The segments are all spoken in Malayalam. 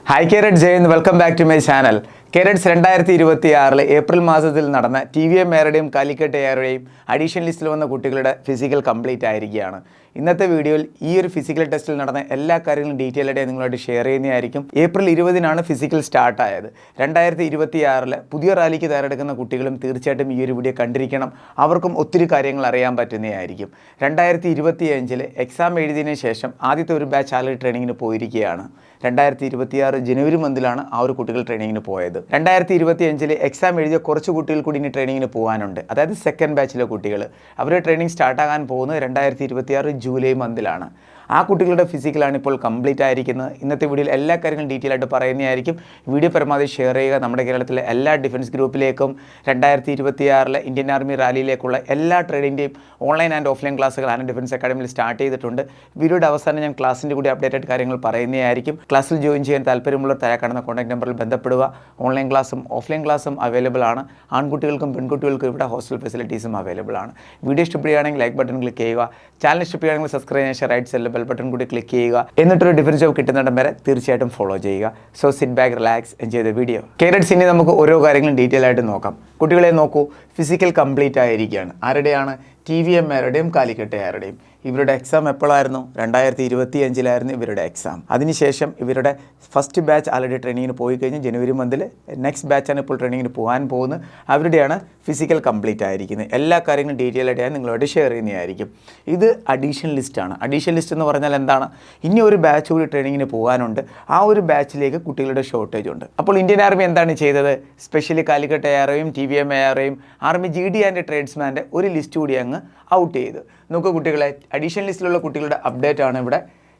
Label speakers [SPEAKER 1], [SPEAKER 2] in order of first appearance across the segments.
[SPEAKER 1] Hi Carrots Jay and welcome back to my channel. Carrots 2026 April മാസത്തിൽ നടന്ന TVM മേരുടെയും കാലിക്കറ്റ് എയറുടെയും അഡീഷണൽ ലിസ്റ്റിൽ വന്ന കുട്ടികളുടെ ഫിസിക്കൽ കംപ്ലീറ്റ് ആയിരിക്കുകയാണ്. ഇന്നത്തെ വീഡിയോയിൽ ഈ ഒരു ഫിസിക്കൽ ടെസ്റ്റിൽ നടന്ന എല്ലാ കാര്യങ്ങളും ഡീറ്റെയിൽ ആയിട്ട് നിങ്ങളോട് ഷെയർ ചെയ്യുന്നതായിരിക്കും. ഏപ്രിൽ 20-നാണ് ഫിസിക്കൽ സ്റ്റാർട്ട് ആയത്. 2026 പുതിയ റാലിക്ക് തയ്യാറെടുക്കുന്ന കുട്ടികളും തീർച്ചയായിട്ടും ഈ ഒരു വീഡിയോ കണ്ടിരിക്കണം. അവർക്കും ഒത്തിരി കാര്യങ്ങൾ അറിയാൻ പറ്റുന്നതായിരിക്കും. 2025 എക്സാം എഴുതിയതിനു ശേഷം ആദ്യത്തെ ഒരു ബാച്ച് ആളുകൾ ട്രെയിനിങ്ങിന് പോയിരിക്കുകയാണ്. 2026 ജനുവരി മന്തിലാണ് ആ ഒരു കുട്ടികൾ ട്രെയിനിങ്ങിന് പോയത്. 2025 എക്സാം എഴുതിയ കുറച്ച് കുട്ടികൾ കൂടി ഇനി ട്രെയിനിങ്ങിന് പോകാനുണ്ട്. അതായത് സെക്കൻഡ് ബാച്ചിലെ കുട്ടികൾ. അവരുടെ ട്രെയിനിങ് സ്റ്റാർട്ടാകാൻ പോകുന്നത് 2026 ജൂലൈ മന്തിലാണ്. ആ കുട്ടികളുടെ ഫിസിക്കലാണ് ഇപ്പോൾ കംപ്ലീറ്റ് ആയിരിക്കുന്നത്. ഇന്നത്തെ വീഡിയോയിൽ എല്ലാ കാര്യങ്ങളും ഡീറ്റെയിൽ ആയിട്ട് പറയുന്നതായിരിക്കും. വീഡിയോ പരമാവധി ഷെയർ ചെയ്യുക. നമ്മുടെ കേരളത്തിലെ എല്ലാ ഡിഫൻസ് ഗ്രൂപ്പിലേക്കും 2026 ഇന്ത്യൻ ആർമി റാലിയിലേക്കുള്ള എല്ലാ ട്രെയിനിൻ്റെയും ഓൺലൈൻ ആൻഡ് ഓഫ്ലൈൻ ക്ലാസ്സുകൾ ആൻഡ് ഡിഫൻസ് അക്കാഡമിയിൽ സ്റ്റാർട്ട് ചെയ്തിട്ടുണ്ട്. വീഡിയോയുടെ അവസാനം ഞാൻ ക്ലാസ്സിൻ്റെ കൂടി അപ്ഡേറ്റഡ് കാര്യങ്ങൾ പറയുന്നതായിരിക്കും. ക്ലാസ്സിൽ ജോയിൻ ചെയ്യാൻ താല്പര്യമുള്ളവർ താഴെ കാണുന്ന കോൺടാക്ട് നമ്പറിൽ ബന്ധപ്പെടുക. ഓൺലൈൻ ക്ലാസ്സും ഓഫ്ലൈൻ ക്ലാസ്സും അവൈലബിൾ ആണ്. ആൺകുട്ടികൾക്കും പെൺകുട്ടികൾക്കും ഇവിടെ ഹോസ്റ്റൽ ഫെസിലിറ്റീസും അവൈലബിൾ ആണ്. വീഡിയോ ഇഷ്ടപ്പെടുകയാണെങ്കിൽ ലൈക്ക് ബട്ടൺ ക്ലിക്ക് ചെയ്യുക. ചാനൽ ഇഷ്ടപ്പെടുകയാണെങ്കിൽ സബ്സ്ക്രൈബ് ചെയ്യാൻ റൈറ്റ് സൈഡിൽ ബെൽ ബട്ടൺ കൂടി ക്ലിക്ക് ചെയ്യുക. എന്നിട്ടൊരു ഡിഫറൻസ് ജോബ് കിട്ടുന്നിടം വരെ തീർച്ചയായിട്ടും ഫോളോ ചെയ്യുക. So sit back, relax, enjoy the video. Carrots ഇനി നമുക്ക് ഓരോ കാര്യങ്ങളും ഡീറ്റെയിൽ ആയിട്ട് നോക്കാം. കുട്ടികളെ നോക്കൂ, ഫിസിക്കൽ കംപ്ലീറ്റ് ആയിരിക്കുകയാണ്. ആരുടെയാണ്? TVM മേരുടെയും കാലിക്കറ്റ് എയറുടെയും. ഇവരുടെ എക്സാം എപ്പോഴായിരുന്നു? 2025 ഇവരുടെ എക്സാം. അതിനുശേഷം ഇവരുടെ ഫസ്റ്റ് ബാച്ച് ആൾറെഡി ട്രെയിനിങ്ങിന് പോയി കഴിഞ്ഞ് ജനുവരി മന്തിൽ നെക്സ്റ്റ് ബാച്ചാണ് ഇപ്പോൾ ട്രെയിനിങ്ങിന് പോകാൻ പോകുന്നത്. അവരുടെയാണ് ഫിസിക്കൽ കംപ്ലീറ്റ് ആയിരിക്കുന്നത്. എല്ലാ കാര്യങ്ങളും ഡീറ്റെയിൽ ആയിട്ട് ഞാൻ നിങ്ങളോട് ഷെയർ ചെയ്യുന്നതായിരിക്കും. ഇത് അഡീഷണൽ ലിസ്റ്റാണ്. അഡീഷണൽ ലിസ്റ്റ് എന്ന് പറഞ്ഞാൽ എന്താണ്? ഇനി ഒരു ബാച്ച് കൂടി ട്രെയിനിങ്ങിന് പോകാനുണ്ട്. ആ ഒരു ബാച്ചിലേക്ക് കുട്ടികളുടെ ഷോർട്ടേജ് ഉണ്ട്. അപ്പോൾ ഇന്ത്യൻ ആർമി എന്താണ് ചെയ്തത്? സ്പെഷ്യലി കാലിക്കറ്റ് എയറേയും TVM എയറേയും ആർമി GD ആൻഡ് ട്രേഡ്സ്മാൻ്റെ ഒരു ലിസ്റ്റ് കൂടി അങ്ങ് ഔട്ട് ചെയ്ത് നോക്കുക. കുട്ടികളെ, അഡീഷണൽ ലിസ്റ്റിലുള്ള കുട്ടികളുടെ അപ്ഡേറ്റ് ആണ് ഇവിടെ.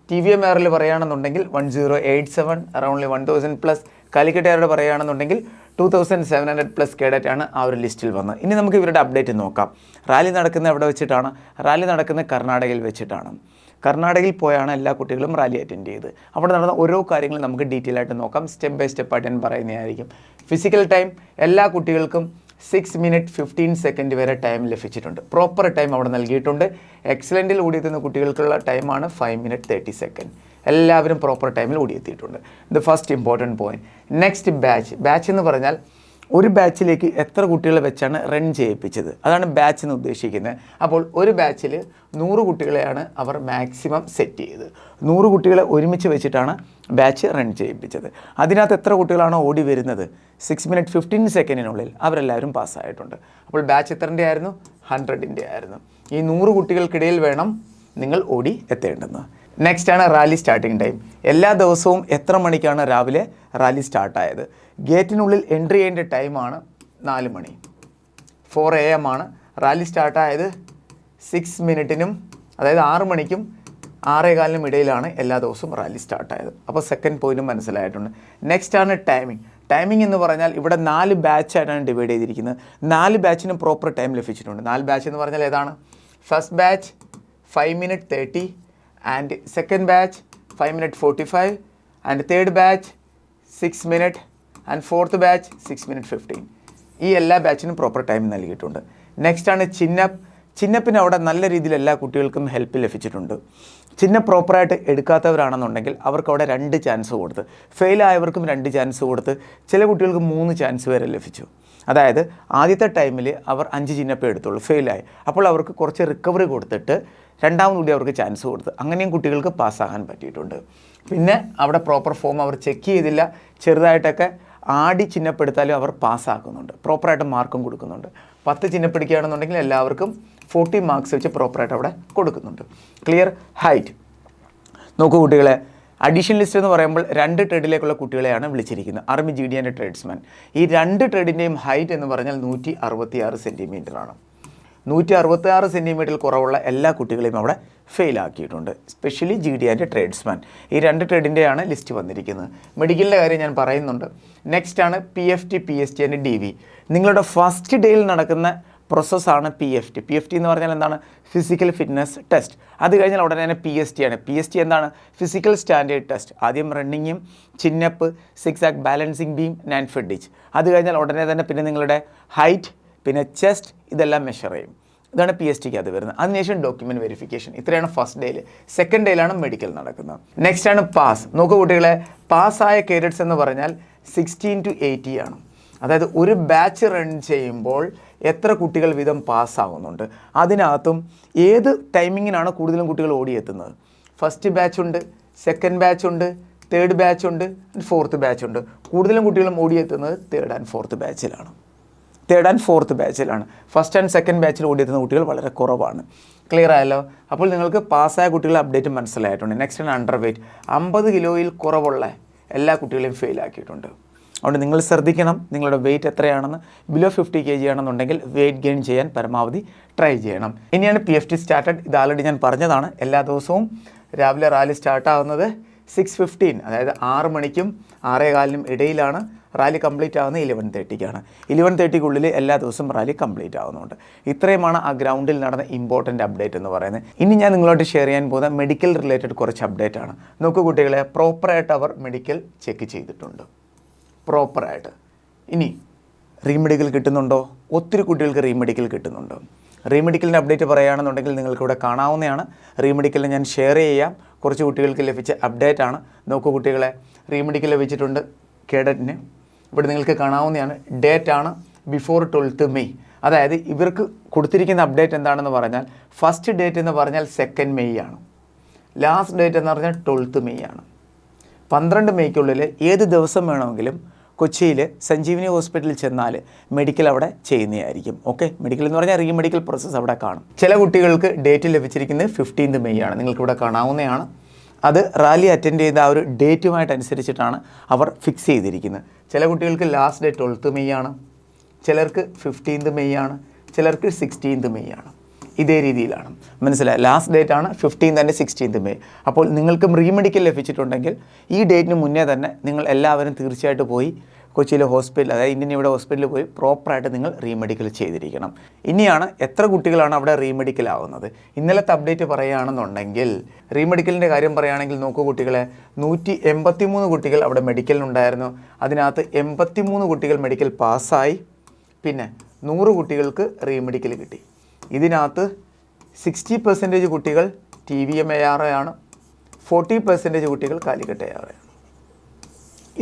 [SPEAKER 1] TVM എയറിൽ പറയുകയാണെന്നുണ്ടെങ്കിൽ 1087, അറൗണ്ട്ലി 1000+. കാലിക്കറ്റ് എയറുടെ പറയുകയാണെന്നുണ്ടെങ്കിൽ 2700+ കേഡറ്റ് ആണ് ആ ഒരു ലിസ്റ്റിൽ വന്നത്. ഇനി നമുക്ക് ഇവരുടെ അപ്ഡേറ്റ് നോക്കാം. റാലി നടക്കുന്നത് എവിടെ വെച്ചിട്ടാണ്? റാലി നടക്കുന്നത് കർണാടകയിൽ വെച്ചിട്ടാണ്. കർണാടകയിൽ പോയാണ് എല്ലാ കുട്ടികളും റാലി അറ്റൻഡ് ചെയ്ത്. അവിടെ നടന്ന ഓരോ കാര്യങ്ങളും നമുക്ക് ഡീറ്റെയിൽ ആയിട്ട് നോക്കാം. സ്റ്റെപ്പ് ബൈ സ്റ്റെപ്പ് ആയിട്ട് ഞാൻ പറയുന്നതായിരിക്കും. ഫിസിക്കൽ ടൈം എല്ലാ കുട്ടികൾക്കും 6 മിനിറ്റ് 15 സെക്കൻഡ് വരെ ടൈം ലഭിച്ചിട്ടുണ്ട്. പ്രോപ്പർ ടൈം അവിടെ നൽകിയിട്ടുണ്ട്. എക്സലൻറ്റിൽ ഓടിയെത്തുന്ന കുട്ടികൾക്കുള്ള ടൈമാണ് 5 മിനിറ്റ് 30 സെക്കൻഡ്. എല്ലാവരും പ്രോപ്പർ ടൈമിൽ ഓടിയെത്തിയിട്ടുണ്ട്. ഇത് first important point. Next batch എന്ന് പറഞ്ഞാൽ ഒരു ബാച്ചിലേക്ക് എത്ര കുട്ടികളെ വെച്ചാണ് റൺ ചെയ്യിപ്പിച്ചത്, അതാണ് ബാച്ച് എന്ന് ഉദ്ദേശിക്കുന്നത്. അപ്പോൾ ഒരു ബാച്ചിൽ 100 കുട്ടികളെയാണ് അവർ മാക്സിമം സെറ്റ് ചെയ്തത്. 100 കുട്ടികളെ ഒരുമിച്ച് വെച്ചിട്ടാണ് ബാച്ച് റൺ ചെയ്യിപ്പിച്ചത്. അതിനകത്ത് എത്ര കുട്ടികളാണോ ഓടി വരുന്നത്? 6 മിനിറ്റ് 15 സെക്കൻഡിനുള്ളിൽ അവരെല്ലാവരും പാസ്സായിട്ടുണ്ട്. അപ്പോൾ ബാച്ച് എത്രൻ്റെ ആയിരുന്നു? 100ൻ്റെ ആയിരുന്നു. ഈ 100 കുട്ടികൾക്കിടയിൽ വേണം നിങ്ങൾ ഓടി എത്തേണ്ടത്. നെക്സ്റ്റ് ആണ് റാലി സ്റ്റാർട്ടിംഗ് ടൈം. എല്ലാ ദിവസവും എത്ര മണിക്കാണ് രാവിലെ റാലി സ്റ്റാർട്ടായത്? ഗേറ്റിനുള്ളിൽ എൻട്രി ചെയ്യേണ്ട ടൈമാണ് 4 മണി. 4 AM ആണ്. റാലി സ്റ്റാർട്ടായത് 6 മിനിറ്റിനും, അതായത് 6 മണിക്കും 6:15 ഇടയിലാണ് എല്ലാ ദിവസവും റാലി സ്റ്റാർട്ടായത്. അപ്പോൾ സെക്കൻഡ് പോയിന്റും മനസ്സിലായിട്ടുണ്ട്. നെക്സ്റ്റ് ആണ് ടൈമിംഗ്. ടൈമിംഗ് എന്ന് പറഞ്ഞാൽ ഇവിടെ 4 ബാച്ചായിട്ടാണ് ഡിവൈഡ് ചെയ്തിരിക്കുന്നത്. 4 ബാച്ചിനും പ്രോപ്പർ ടൈം ലഭിച്ചിട്ടുണ്ട്. 4 ബാച്ച് എന്ന് പറഞ്ഞാൽ ഏതാണ്? First batch 5 minute 30, and second batch 5 minute 45, and third batch 6 minute, and fourth batch 6 minute 15. ഈ എല്ലാ ബാച്ചിനും പ്രോപ്പർ ടൈം നൽകിയിട്ടുണ്ട്. നെക്സ്റ്റ് ആണ് ചിന്നപ്പ്. ചിന്നപ്പിന് അവിടെ നല്ല രീതിയിൽ എല്ലാ കുട്ടികൾക്കും ഹെൽപ്പ് ലഭിച്ചിട്ടുണ്ട്. ചിഹ്നം പ്രോപ്പറായിട്ട് എടുക്കാത്തവരാണെന്നുണ്ടെങ്കിൽ അവർക്ക് അവിടെ 2 ചാൻസ് കൊടുത്ത്, ഫെയിലായവർക്കും 2 ചാൻസ് കൊടുത്ത്, ചില കുട്ടികൾക്ക് 3 ചാൻസ് വരെ ലഭിച്ചു. അതായത് ആദ്യത്തെ ടൈമിൽ അവർ 5 ചിഹ്നപ്പേ എടുത്തുള്ളൂ, ഫെയിലായി. അപ്പോൾ അവർക്ക് കുറച്ച് റിക്കവറി കൊടുത്തിട്ട് രണ്ടാമത് കൂടി അവർക്ക് ചാൻസ് കൊടുത്ത്, അങ്ങനെയും കുട്ടികൾക്ക് പാസ്സാകാൻ പറ്റിയിട്ടുണ്ട്. പിന്നെ അവിടെ പ്രോപ്പർ ഫോം അവർ ചെക്ക് ചെയ്തില്ല, ചെറുതായിട്ടൊക്കെ ആടി ചിഹ്നപ്പെടുത്താലും അവർ പാസ്സാക്കുന്നുണ്ട്, പ്രോപ്പറായിട്ട് മാർക്കും കൊടുക്കുന്നുണ്ട്. 10 ചിഹ്നപ്പെടുക്കുകയാണെന്നുണ്ടെങ്കിൽ എല്ലാവർക്കും 40 മാർക്സ് വെച്ച് പ്രോപ്പറായിട്ട് അവിടെ കൊടുക്കുന്നുണ്ട്. ക്ലിയർ? ഹൈറ്റ് നോക്കൂ കുട്ടികളെ, അഡീഷണൽ ലിസ്റ്റ് എന്ന് പറയുമ്പോൾ 2 ട്രേഡിലേക്കുള്ള കുട്ടികളെയാണ് വിളിച്ചിരിക്കുന്നത്, ആർമി GD ആൻഡ് ട്രേഡ്സ്മാൻ. ഈ 2 ട്രേഡിൻ്റെയും ഹൈറ്റ് എന്ന് പറഞ്ഞാൽ 166 സെൻറ്റിമീറ്ററാണ്. 166 സെൻറ്റിമീറ്ററിൽ കുറവുള്ള എല്ലാ കുട്ടികളെയും അവിടെ ഫെയിലാക്കിയിട്ടുണ്ട്, സ്പെഷ്യലി GD ആൻഡ് ട്രേഡ്സ്മാൻ. ഈ 2 ട്രേഡിൻ്റെയാണ് ലിസ്റ്റ് വന്നിരിക്കുന്നത്. മെഡിക്കലിൻ്റെ കാര്യം ഞാൻ പറയുന്നുണ്ട്. നെക്സ്റ്റ് ആണ് PFT, PST ആൻഡ് DV. നിങ്ങളുടെ ഫസ്റ്റ് ഡേയിൽ നടക്കുന്ന പ്രോസസ്സാണ് PFT. PFT എന്ന് പറഞ്ഞാൽ എന്താണ്? Physical fitness test. അത് കഴിഞ്ഞാൽ ഉടനെ തന്നെ PST ആണ്. PST എന്താണ്? Physical standard test. ആദ്യം റണ്ണിങ്ങും, ചിന്നപ്പ്, 6 ആക്ക് ബാലൻസിങ് ബീം, 9 ഫുട്ട് ഡിച്ച്. അത് കഴിഞ്ഞാൽ ഉടനെ തന്നെ പിന്നെ നിങ്ങളുടെ ഹൈറ്റ്, പിന്നെ ചെസ്റ്റ്, ഇതെല്ലാം മെഷർ ചെയ്യും. ഇതാണ് PSTക്ക് അത് വരുന്നത്. അതിനുശേഷം ഡോക്യുമെൻറ്റ് വെരിഫിക്കേഷൻ. ഇത്രയാണ് ഫസ്റ്റ് ഡേയിൽ. സെക്കൻഡ് ഡേയിലാണ് മെഡിക്കൽ നടക്കുന്നത്. നെക്സ്റ്റ് ആണ് പാസ്. നോക്കൂ കുട്ടികളെ, പാസ്സായ കേഡറ്റ്സ് എന്ന് പറഞ്ഞാൽ 16 to 80 ആണ്. അതായത് ഒരു ബാച്ച് റൺ ചെയ്യുമ്പോൾ എത്ര കുട്ടികൾ വീതം പാസ്സാവുന്നുണ്ട്, അതിനകത്തും ഏത് ടൈമിങ്ങിനാണ് കൂടുതലും കുട്ടികൾ ഓടിയെത്തുന്നത്. ഫസ്റ്റ് ബാച്ച് ഉണ്ട്, സെക്കൻഡ് ബാച്ച് ഉണ്ട്, തേർഡ് ബാച്ച് ഉണ്ട്, ഫോർത്ത് ബാച്ച് ഉണ്ട്. കൂടുതലും കുട്ടികളും ഓടിയെത്തുന്നത് തേർഡ് ആൻഡ് ഫോർത്ത് ബാച്ചിലാണ്. ഫസ്റ്റ് ആൻഡ് സെക്കൻഡ് ബാച്ചിൽ ഓടിയെത്തുന്ന കുട്ടികൾ വളരെ കുറവാണ്. ക്ലിയർ ആയല്ലോ? അപ്പോൾ നിങ്ങൾക്ക് പാസ്സായ കുട്ടികളെ അപ്ഡേറ്റ് മനസ്സിലായിട്ടുണ്ട്. നെക്സ്റ്റ് ആണ് അണ്ടർ വെയ്റ്റ്. 50 കിലോയിൽ കുറവുള്ള എല്ലാ കുട്ടികളെയും ഫെയിൽ ആക്കിയിട്ടുണ്ട്. അതുകൊണ്ട് നിങ്ങൾ ശ്രദ്ധിക്കണം നിങ്ങളുടെ വെയിറ്റ് എത്രയാണെന്ന്. ബിലോ 50 kg ആണെന്നുണ്ടെങ്കിൽ വെയിറ്റ് ഗെയിൻ ചെയ്യാൻ പരമാവധി ട്രൈ ചെയ്യണം. ഇനിയാണ് PFT സ്റ്റാർട്ടഡ്. ഇത് ആൾറെഡി ഞാൻ പറഞ്ഞതാണ്. എല്ലാ ദിവസവും രാവിലെ റാലി സ്റ്റാർട്ടാവുന്നത് 6:15, അതായത് 6 മണിക്കും 6:15 ഇടയിലാണ്. റാലി കംപ്ലീറ്റ് ആവുന്നത് 11:30ക്കാണ്. 11:30ക്കുള്ളിൽ എല്ലാ ദിവസവും റാലി കംപ്ലീറ്റ് ആവുന്നുണ്ട്. ഇത്രയുമാണ് ആ ഗ്രൗണ്ടിൽ നടന്ന ഇമ്പോർട്ടൻ്റ് അപ്ഡേറ്റ് എന്ന് പറയുന്നത്. ഇനി ഞാൻ നിങ്ങളോട് ഷെയർ ചെയ്യാൻ പോകുന്ന മെഡിക്കൽ റിലേറ്റഡ് കുറച്ച് അപ്ഡേറ്റ് ആണ്. നോക്കൂ കുട്ടികളെ, പ്രോപ്പറായിട്ട് അവർ മെഡിക്കൽ ചെക്ക് ചെയ്തിട്ടുണ്ട്, പ്രോപ്പറായിട്ട്. ഇനി റീമെഡിക്കൽ കിട്ടുന്നുണ്ടോ? ഒത്തിരി കുട്ടികൾക്ക് റീമെഡിക്കൽ കിട്ടുന്നുണ്ട്. റീമെഡിക്കലിൻ്റെ അപ്ഡേറ്റ് പറയുകയാണെന്നുണ്ടെങ്കിൽ നിങ്ങൾക്കിവിടെ കാണാവുന്നതാണ്. റീമെഡിക്കലിൽ ഞാൻ ഷെയർ ചെയ്യാം. കുറച്ച് കുട്ടികൾക്ക് ലഭിച്ച അപ്ഡേറ്റ് ആണ്. നോക്കൂ കുട്ടികളെ, റീമെഡിക്കൽ ലഭിച്ചിട്ടുണ്ട് കേഡറ്റിന്. ഇവിടെ നിങ്ങൾക്ക് കാണാവുന്നതാണ്. ഡേറ്റ് ആണ് ബിഫോർ 12th May. അതായത് ഇവർക്ക് കൊടുത്തിരിക്കുന്ന അപ്ഡേറ്റ് എന്താണെന്ന് പറഞ്ഞാൽ ഫസ്റ്റ് ഡേറ്റ് എന്ന് പറഞ്ഞാൽ 2nd May ആണ്. ലാസ്റ്റ് ഡേറ്റ് എന്ന് പറഞ്ഞാൽ 12th May ആണ്. 12 Mayക്കുള്ളിൽ ഏത് ദിവസം വേണമെങ്കിലും കൊച്ചിയിൽ സഞ്ജീവനി ഹോസ്പിറ്റലിൽ ചെന്നാൽ മെഡിക്കൽ അവിടെ ചെയ്യുന്നതായിരിക്കും. ഓക്കെ, മെഡിക്കൽ എന്ന് പറഞ്ഞാൽ റീമെഡിക്കൽ പ്രോസസ്സ് അവിടെ കാണും. ചില കുട്ടികൾക്ക് ഡേറ്റ് ലഭിച്ചിരിക്കുന്നത് 15th May ആണ്. നിങ്ങൾക്കിവിടെ കാണാവുന്നതാണ്. അത് റാലി അറ്റൻഡ് ചെയ്ത ആ ഒരു ഡേറ്റുമായിട്ടനുസരിച്ചിട്ടാണ് അവർ ഫിക്സ് ചെയ്തിരിക്കുന്നത്. ചില കുട്ടികൾക്ക് ലാസ്റ്റ് ഡേറ്റ് 12th May ആണ്, ചിലർക്ക് 15th May ആണ്, ചിലർക്ക് 16th May ആണ്. ഇതേ രീതിയിലാണ്. മനസ്സിലായി? ലാസ്റ്റ് ഡേറ്റ് ആണ് 15th and 16th May. അപ്പോൾ നിങ്ങൾക്കും റീമെഡിക്കൽ ലഭിച്ചിട്ടുണ്ടെങ്കിൽ ഈ ഡേറ്റിന് മുന്നേ തന്നെ നിങ്ങൾ എല്ലാവരും തീർച്ചയായിട്ടും പോയി കൊച്ചിയിലെ ഹോസ്പിറ്റൽ, അതായത് ഇന്ത്യൻ ഇവിടെ ഹോസ്പിറ്റലിൽ പോയി പ്രോപ്പറായിട്ട് നിങ്ങൾ റീമെഡിക്കൽ ചെയ്തിരിക്കണം. ഇനിയാണ് എത്ര കുട്ടികളാണ് അവിടെ റീമെഡിക്കൽ ആവുന്നത്. ഇന്നലത്തെ അപ്ഡേറ്റ് പറയുകയാണെന്നുണ്ടെങ്കിൽ റീമെഡിക്കലിൻ്റെ കാര്യം പറയുകയാണെങ്കിൽ നോക്കൂ കുട്ടികളെ, 183 കുട്ടികൾ അവിടെ മെഡിക്കലിനുണ്ടായിരുന്നു. അതിനകത്ത് 83 കുട്ടികൾ മെഡിക്കൽ പാസ്സായി. പിന്നെ 100 കുട്ടികൾക്ക് റീമെഡിക്കൽ കിട്ടി. ഇതിനകത്ത് 60% കുട്ടികൾ TVM ARO ആണ്, 40% കുട്ടികൾ കാലിക്കട്ട് ARO ആണ്.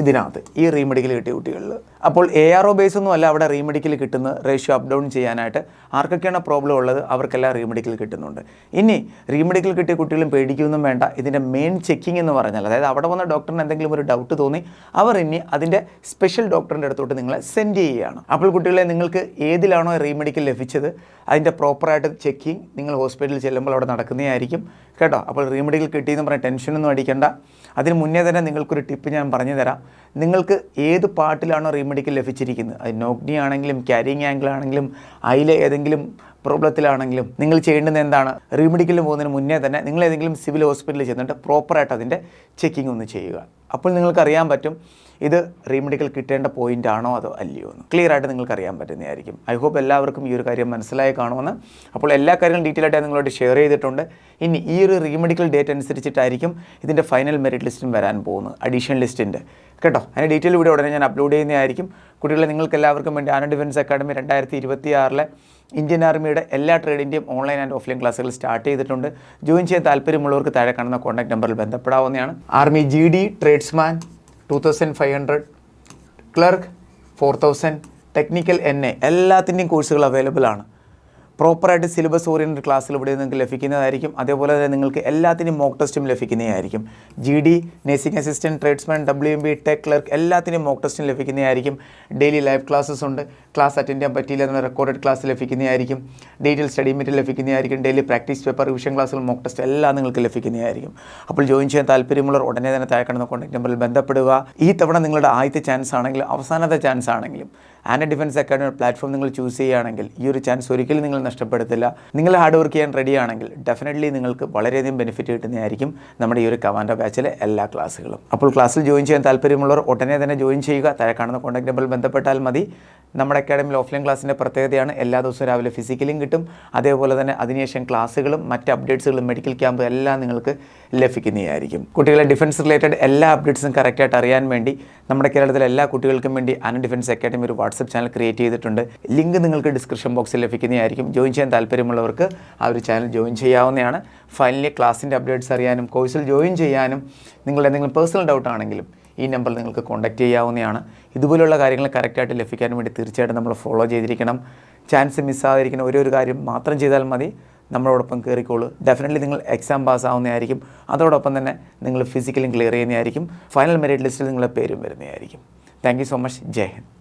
[SPEAKER 1] ഇതിനകത്ത് ഈ റീമെഡിക്കൽ കിട്ടിയ കുട്ടികളിൽ. അപ്പോൾ ARO ബേസ് ഒന്നും അല്ല അവിടെ റീമെഡിക്കൽ കിട്ടുന്ന റേഷ്യോ അപ്പ് ഡൗൺ ചെയ്യാനായിട്ട്. ആർക്കൊക്കെയാണ് പ്രോബ്ലം ഉള്ളത് അവർക്കെല്ലാം റീമെഡിക്കൽ കിട്ടുന്നുണ്ട്. ഇനി റീമെഡിക്കൽ കിട്ടിയ കുട്ടികളും പേടിക്കൊന്നും വേണ്ട. ഇതിൻ്റെ മെയിൻ ചെക്കിംഗ് എന്ന് പറഞ്ഞാൽ, അതായത് അവിടെ വന്ന ഡോക്ടറിന് എന്തെങ്കിലും ഒരു ഡൗട്ട് തോന്നി അവർ ഇനി അതിൻ്റെ സ്പെഷ്യൽ ഡോക്ടറിൻ്റെ അടുത്തോട്ട് നിങ്ങളെ സെൻഡ് ചെയ്യുകയാണ്. അപ്പോൾ കുട്ടികളെ, നിങ്ങൾക്ക് ഏതിലാണോ റീമെഡിക്കൽ ലഭിച്ചത് അതിൻ്റെ പ്രോപ്പറായിട്ട് ചെക്കിങ് നിങ്ങൾ ഹോസ്പിറ്റലിൽ ചെല്ലുമ്പോൾ അവിടെ നടക്കുന്നതായിരിക്കും കേട്ടോ. അപ്പോൾ റീമെഡിക്കൽ കിട്ടിയെന്ന് പറഞ്ഞാൽ ടെൻഷനൊന്നും അടിക്കേണ്ട. അതിന് മുന്നേ തന്നെ നിങ്ങൾക്കൊരു ടിപ്പ് ഞാൻ പറഞ്ഞു തരാം. നിങ്ങൾക്ക് ഏത് പാർട്ടിലാണോ റീമെഡിക്കൽ ലഭിച്ചിരിക്കുന്നത്, അത് നോക്നി ആണെങ്കിലും ക്യാരിങ് ആംഗിൾ ആണെങ്കിലും അതിലെ ഏതെങ്കിലും പ്രോബ്ലത്തിലാണെങ്കിലും നിങ്ങൾ ചെയ്യേണ്ടത് എന്താണ്, റീമെഡിക്കലിന് പോകുന്നതിന് മുന്നേ തന്നെ നിങ്ങൾ ഏതെങ്കിലും സിവിൽ ഹോസ്പിറ്റലിൽ ചെന്നിട്ട് പ്രോപ്പറായിട്ട് അതിൻ്റെ ചെക്കിംഗ് ഒന്ന് ചെയ്യുക. അപ്പോൾ നിങ്ങൾക്കറിയാൻ പറ്റും ഇത് റീമെഡിക്കൽ കിട്ടേണ്ട പോയിൻ്റ് ആണോ അതോ അല്ലയോ എന്ന് ക്ലിയർ ആയിട്ട് നിങ്ങൾക്ക് അറിയാൻ പറ്റുന്നതായിരിക്കും. ഐ ഹോപ്പ് എല്ലാവർക്കും ഈ ഒരു കാര്യം മനസ്സിലായി കാണുമെന്ന്. അപ്പോൾ എല്ലാ കാര്യങ്ങളും ഡീറ്റെയിൽ ആയിട്ട് നിങ്ങളോട് ഷെയർ ചെയ്തിട്ടുണ്ട്. ഇനി ഈ ഒരു റീമെഡിക്കൽ ഡേറ്റ് അനുസരിച്ചിട്ടായിരിക്കും ഇതിൻ്റെ ഫൈനൽ മെറിറ്റ് ലിസ്റ്റും വരാൻ പോകുന്നത്, അഡീഷണൽ ലിസ്റ്റിൻ്റെ കേട്ടോ. അതിൻ്റെ ഡീറ്റെയിൽ വീഡിയോ ഉടനെ ഞാൻ അപ്ലോഡ് ചെയ്യുന്നതായിരിക്കും. കുട്ടികളെ, നിങ്ങൾക്ക് എല്ലാവർക്കും വേണ്ടി ആനന്ദ് ഡിഫൻസ് അക്കാഡമി 2026 ഇന്ത്യൻ ആർമിയുടെ എല്ലാ ട്രേഡിൻ്റെയും ഓൺലൈൻ ആൻഡ് ഓഫ്ലൈൻ ക്ലാസ്സുകൾ സ്റ്റാർട്ട് ചെയ്തിട്ടുണ്ട്. ജോയിൻ ചെയ്യാൻ താല്പര്യമുള്ളവർക്ക് താഴെ കാണുന്ന കോൺടാക്ട് നമ്പറിൽ ബന്ധപ്പെടാവുന്നതാണ്. Army GD tradesman 2500, clerk 4000, technical NA എല്ലാത്തിൻ്റെയും കോഴ്സുകൾ അവൈലബിൾ ആണ്. പ്രോപ്പറായിട്ട് സിലബസ് ഓറിയൻറ്റഡ് ക്ലാസ്സുകൾ ഇവിടെ നിങ്ങൾക്ക് ലഭിക്കുന്നതായിരിക്കും. അതേപോലെ തന്നെ നിങ്ങൾക്ക് എല്ലാത്തിനും മോക്ക് ടെസ്റ്റും ലഭിക്കുന്നതായിരിക്കും. GD, nursing assistant, tradesman, WMB, tech, clerk എല്ലാത്തിനും മോക്ക് ടെസ്റ്റും ലഭിക്കുന്നതായിരിക്കും. ഡെയിലി ലൈവ് ക്ലാസ്സസ് ഉണ്ട്. ക്ലാസ് അറ്റൻഡ് ചെയ്യാൻ പറ്റിയില്ല എന്നുള്ള റെക്കോർഡഡ് ക്ലാസ് ലഭിക്കുന്നതായിരിക്കും. ഡീറ്റെയിൽ സ്റ്റഡി മെറ്റീരിയൽ ലഭിക്കുന്നതായിരിക്കും. ഡെയിലി പ്രാക്ടീസ് പേപ്പർ, റിവിഷൻ ക്ലാസ്സുകൾ, മോക്ക് ടെസ്റ്റ് എല്ലാം നിങ്ങൾക്ക് ലഭിക്കുന്നതായിരിക്കും. അപ്പോൾ ജോയിൻ ചെയ്യാൻ താല്പര്യമുള്ളവർ ഉടനെ തന്നെ താഴെ കാണുന്ന കോൺടാക്ട് നമ്പറിൽ ബന്ധപ്പെടുക. ഈ തവണ നിങ്ങളുടെ ആദ്യത്തെ ചാൻസ് ആണെങ്കിലും അവസാനത്തെ ചാൻസ് ആണെങ്കിലും ആനന്ദ് ഡിഫൻസ് അക്കാഡമി പ്ലാറ്റ്ഫോം നിങ്ങൾ ചൂസ് ചെയ്യുകയാണെങ്കിൽ ഈ ഒരു ചാൻസ് ഒരിക്കലും നിങ്ങൾ നഷ്ടപ്പെടുത്തില്ല. നിങ്ങൾ ഹാർഡ് വർക്ക് ചെയ്യാൻ റെഡി ആണെങ്കിൽ ഡെഫിനറ്റ്ലി നിങ്ങൾക്ക് വളരെയധികം ബെനിഫിറ്റ് കിട്ടുന്നതായിരിക്കും നമ്മുടെ ഈ ഒരു കമാൻഡോ ബാച്ചിലെ എല്ലാ ക്ലാസ്സുകളും. അപ്പോൾ ക്ലാസ്സിൽ ജോയിൻ ചെയ്യാൻ താല്പര്യമുള്ളവർ ഉടനെ തന്നെ ജോയിൻ ചെയ്യുക. താഴെ കാണുന്ന കോൺടാക്ട് നമ്പറിൽ ബന്ധപ്പെട്ടാൽ മതി. നമ്മുടെ അക്കാഡമിയിൽ ഓഫ്ലൈൻ ക്ലാസ്സിൻ്റെ പ്രത്യേകതയാണ് എല്ലാ ദിവസവും രാവിലെ ഫിസിക്കലും കിട്ടും, അതേപോലെ തന്നെ അതിനുശേഷം ക്ലാസ്സുകളും മറ്റ് അപ്ഡേറ്റ്സുകളും മെഡിക്കൽ ക്യാമ്പും എല്ലാം നിങ്ങൾക്ക് ലഭിക്കുന്നതായിരിക്കും. കുട്ടികളെ ഡിഫൻസ് റിലേറ്റഡ് എല്ലാ അപ്ഡേറ്റ്സും കറക്റ്റായിട്ട് അറിയാൻ വേണ്ടി നമ്മുടെ കേരളത്തിലെ എല്ലാ കുട്ടികൾക്കും വേണ്ടി അനൻ ഡിഫൻസ് അക്കാഡമി ഒരു വാട്സപ്പ് ചാനൽ ക്രിയേറ്റ് ചെയ്തിട്ടുണ്ട്. ലിങ്ക് നിങ്ങൾക്ക് ഡിസ്ക്രിപ്ഷൻ ബോക്സിൽ ലഭിക്കുന്നതായിരിക്കും. ജോയിൻ ചെയ്യാൻ താല്പര്യമുള്ളവർക്ക് ആ ഒരു ചാനൽ ജോയിൻ ചെയ്യാവുന്നതാണ്. ഫൈനലി ക്ലാസ്സിൻ്റെ അപ്ഡേറ്റ്സ് അറിയാനും കോഴ്സിൽ ജോയിൻ ചെയ്യാനും നിങ്ങളുടെ എന്തെങ്കിലും പേഴ്സണൽ ഡൗട്ട് ആണെങ്കിലും ഈ നമ്പറിൽ നിങ്ങൾക്ക് കോൺടാക്റ്റ് ചെയ്യാവുന്നതാണ്. ഇതുപോലുള്ള കാര്യങ്ങൾ കറക്റ്റായിട്ട് ലഭിക്കാൻ വേണ്ടി തീർച്ചയായിട്ടും നമ്മൾ ഫോളോ ചെയ്തിരിക്കണം. ചാൻസ് മിസ്സാതിരിക്കുന്ന ഒരു കാര്യം മാത്രം ചെയ്താൽ മതി, നമ്മളോടൊപ്പം കയറിക്കോളൂ. ഡെഫിനറ്റ്ലി നിങ്ങൾ എക്സാം പാസ്സാവുന്നതായിരിക്കും. അതോടൊപ്പം തന്നെ നിങ്ങൾ ഫിസിക്കലും ക്ലിയർ ചെയ്യുന്നതായിരിക്കും. ഫൈനൽ മെറിറ്റ് ലിസ്റ്റിൽ നിങ്ങളുടെ പേരും വരുന്നതായിരിക്കും. Thank you so much. Jai Hind.